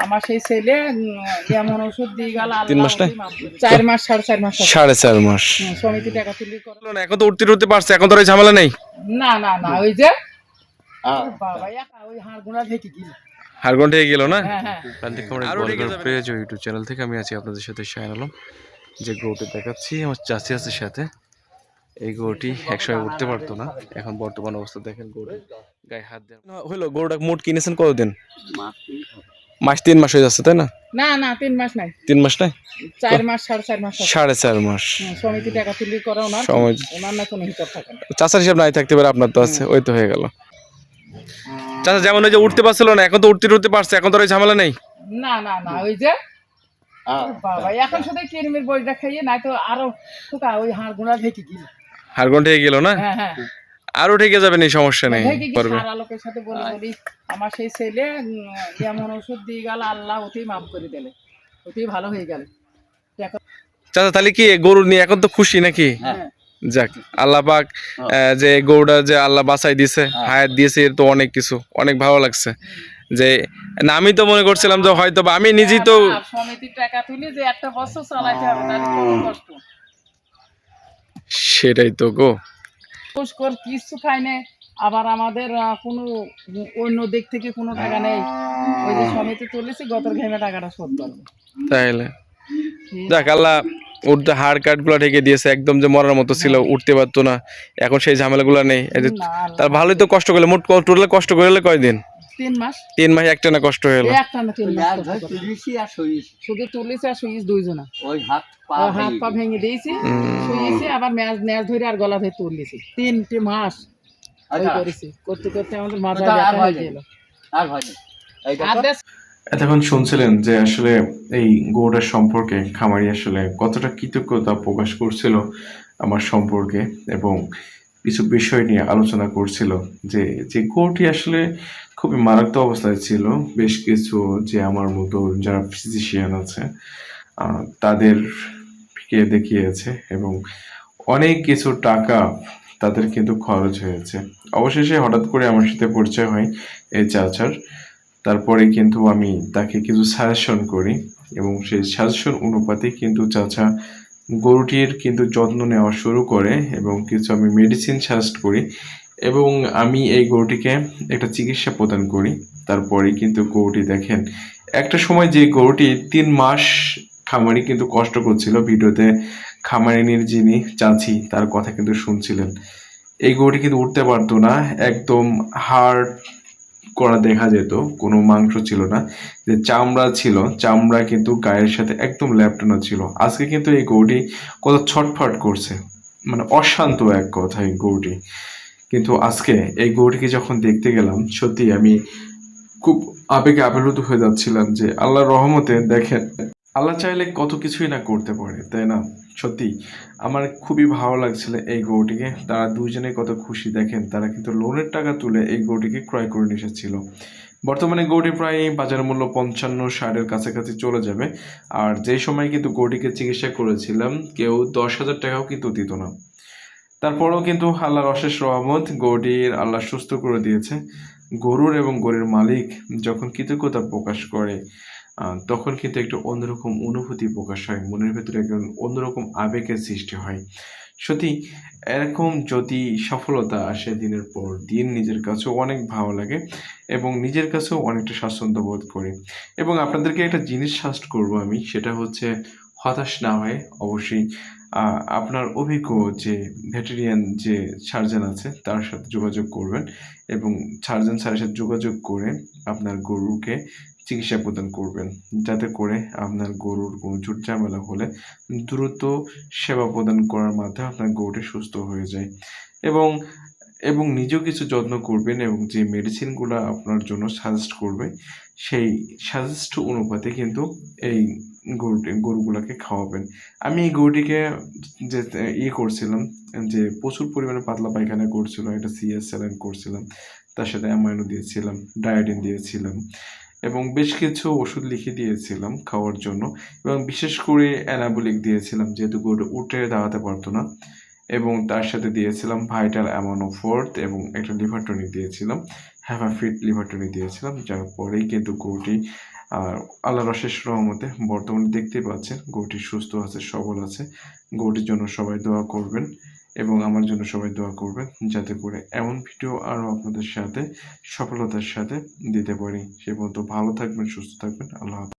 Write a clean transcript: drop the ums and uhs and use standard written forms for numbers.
আমার সেই ছেলে এমন ওষুধ দিয়ে গেল 3 মাস না? 4 মাস 4.5 মাস 4.5 মাস। সমিতি টাকা তুলি করে না, এখন তো উঠতে পারছে, এখন তো আর এই ঝামেলা নেই। না ওই যে বাবা ওই হাড় গোড়া ঢেকে গেল। হারগন্ড হয়ে গেল না? হ্যাঁ প্রিয় ইউটিউব চ্যানেল থেকে আমি আছি আপনাদের সাথে শাহিন আলম। যে গরুটি দেখাচ্ছি আমার চাচি আছে সাথে। এই গরুটি একসময় উঠতে পারতো না, এখন বর্তমান অবস্থা দেখেন গরু গায়ে হাত দেন হইলো। গরুটা মোট কিনেছেন কতদিন? মাস 3 মাস হয়ে যাচ্ছে তাই না? না 3 মাস নাই 3 মাস নাই, 4 মাস 4.5 মাস 4.5 মাস। সমিতি টাকা তুলি করে ওনার না কোনো হিসাব থাকে না। চাচার হিসাব নাই থাকতে পারে, আপনার তো আছে, ওই তো হয়ে গেল। চাচা যেমন ওই যে উঠতে পারছিল না, এখন তো উঠতে পারছে, এখন তো আর এই ঝামেলা নেই। না ওই যে বাবা এখন শুধু কিরমির বইটা খাইয়ে নাই তো আরো ফুকা ওই হাড় গোড়া ঢেকে গেল। হারগন্ড হয়ে গেল না? হ্যাঁ আরো ঠেকে যাবেন, এই সমস্যা নেই, পারবে। সারা লোকের সাথে বলি আমার সেই ছেলে এমন ওষুধ দিয়ে গেল আল্লাহ ওতেই মাফ করে দিলে, ওতেই ভালো হয়ে গেল। চাচা তাহলে কি গরু নিয়ে এখন তো খুশি নাকি? যাক, আল্লাহ পাক যে গরুটা যে আল্লাহ বাঁচাই দিয়েছে, হায়াত দিয়েছে, এর তো অনেক কিছু, অনেক ভালো লাগছে। যে না আমি তো মনে করছিলাম যে হয়তো বা আমি নিজেই তো সমিতির টাকা তুলে যে একটা বছর চালাইতে হবে, তাহলে কত কষ্ট। সেটাই তো গো, পুষ্কর কিছু খাই না, আবার আমাদের কোনো অন্য দিক থেকে কোনো টাকা নেই। ওই যে সমিতি তুলেছি গতর ঘেমে টাকাটা শোধ করবো। তাইলে যাক, আল্লাহ উঠতে হাড় কাট গুলা ঢেকে দিয়েছে, একদম যে মরার মতো ছিল, উঠতে পারতো না, এখন সেই ঝামেলা গুলা নেই। তার ভালোই তো কষ্ট করলে, মোট টোটাল কষ্ট করলে কয়দিন? 3 মাস একটানা কষ্ট হয়ে গেল। শুধু তুলেছি আর শুয়েছি দুইজনা, হাত পা ভেঙে দিয়েছি, শুয়েছি আবার ম্যাচ ধরে আর গলা ধরে তুলেছি 3 মাস করতে আমাদের মাথা ব্যথা হয়ে গেল। এতক্ষণ শুনছিলেন যে আসলে এই গরুটার সম্পর্কে খামারি আসলে কতটা কৃতজ্ঞতা প্রকাশ করছিল আমার সম্পর্কে, এবং কিছু বিষয় নিয়ে আলোচনা করছিল। যে যে গরুটি আসলে খুবই মারাত্মক অবস্থায় ছিল, বেশ কিছু যে আমার মতো যারা ফিজিশিয়ান আছে তাদেরকে দেখিয়েছে, এবং অনেক কিছু টাকা তাদের কিন্তু খরচ হয়েছে। অবশেষে হঠাৎ করে আমার সাথে পরিচয় হয় এই চাচার। তারপরে কিন্তু আমি তাকে কিছু সাজেশন করি, এবং সেই সাজেশন অনুপাতে কিন্তু চাচা গরুটির কিন্তু যত্ন নেওয়া শুরু করে, এবং কিছু আমি মেডিসিন সাজেস্ট করি, এবং আমি এই গরুটিকে একটা চিকিৎসা প্রদান করি। তারপরে কিন্তু গরুটি দেখেন, একটা সময় যে গরুটি 3 মাস খামারি কিন্তু কষ্ট করছিল, ভিডিওতে খামারিনীর যিনি চাচি তার কথা কিন্তু শুনছিলেন। এই গরুটি কিন্তু উঠতে পারতো না, একদম হাড় করা দেখা যেত, কোনো মাংস ছিল না, যে চামড়া ছিল, চামড়া কিন্তু গায়ের সাথে একদম ল্যাপটানো ছিল। আজকে কিন্তু এই গরুটি কত ছটফট করছে, মানে অশান্ত এক কথায় গরুটি। কিন্তু আজকে এই গরুটিকে যখন দেখতে গেলাম, সত্যি আমি খুব আবেগে আপ্লুত হয়ে যাচ্ছিলাম। যে আল্লাহর রহমতে দেখেন, আল্লাহ চাইলে কত কিছুই না করতে পারে, তাই না? সত্যি আমার খুবই ভালো লাগছিল এই গরুটিকে। তারা দুজনে কত খুশি, দেখেন তারা কিন্তু লোনের টাকা তুলে এই গরুটিকে ক্রয় করে নিয়ে এসেছিল। বর্তমানে গরুটি প্রায় বাজার মূল্য 55-60-এর কাছাকাছি চলে যাবে। আর যে সময় কিন্তু গরুটিকে চিকিৎসা করেছিলাম, কেউ 10,000 টাকাও কিন্তু দিত না। তারপরেও কিন্তু আল্লাহর অশেষ রহমত, গরুটির আল্লাহ সুস্থ করে দিয়েছে। গরুর এবং গরুর মালিক যখন কৃতজ্ঞতা প্রকাশ করে, তখন কিন্তু একটা অন্যরকম অনুভূতি প্রকাশ হয়, মনের ভেতরে একটা অন্যরকম আবেগের সৃষ্টি হয়। সত্যি এরকম যদি সফলতা আসে দিনের পর দিন, নিজের কাছেও অনেক ভালো লাগে, এবং নিজের কাছেও অনেকটা স্বাচ্ছন্দ্য বোধ করি। এবং আপনাদেরকে একটা জিনিস সাজেস্ট করবো আমি, সেটা হচ্ছে হতাশ না হয়ে অবশ্যই আপনার অভিজ্ঞ যে ভেটেরিয়ান যে সার্জন আছে তার সাথে যোগাযোগ করবেন, এবং সার্জন স্যারের সাথে যোগাযোগ করে আপনার গরুকে চিকিৎসা প্রদান করবেন, যাতে করে আপনার গরুর কোনো ঝুট ঝামেলা হলে দ্রুত সেবা প্রদান করার মাধ্যমে আপনার গরুটি সুস্থ হয়ে যায়। এবং এবং নিজেও কিছু যত্ন করবেন, এবং যে মেডিসিনগুলো আপনার জন্য সাজেস্ট করবে সেই সাজেস্ট অনুপাতে কিন্তু এই গরুগুলোকে খাওয়াবেন। আমি এই গরুটিকে যে করছিলাম, যে প্রচুর পরিমাণে পাতলা পায়খানা করছিল, একটা সিএস স্যালাইন করছিলাম, তার সাথে অ্যামাইনো দিয়েছিলাম, ডায়োডিন দিয়েছিলাম, এবং বেশ কিছু ওষুধ লিখে দিয়েছিলাম খাওয়ার জন্য, এবং বিশেষ করে অ্যানাবলিক দিয়েছিলাম যেহেতু গরু উঠে দাঁড়াতে পারতো না, এবং তার সাথে দিয়েছিলাম ভাইটাল অ্যামানো ফোর্থ, এবং একটা লিভার টনিক দিয়েছিলাম, হ্যাভাফিট লিভার টনিক দিয়েছিলাম, যার পরেই কিন্তু গরুটি আর আল্লাহর অশেষ রহমতে বর্তমানে দেখতেই পাচ্ছেন গরুটি সুস্থ আছে, সবল আছে। গরুটির জন্য সবাই দোয়া করবেন এবং আমার জন্য সবাই দোয়া করবেন, যাতে করে এমন ভিডিও আরও আপনাদের সাথে সফলতার সাথে দিতে পারি। সে পর্যন্ত ভালো থাকবেন, সুস্থ থাকবেন। আল্লাহ হাফেজ।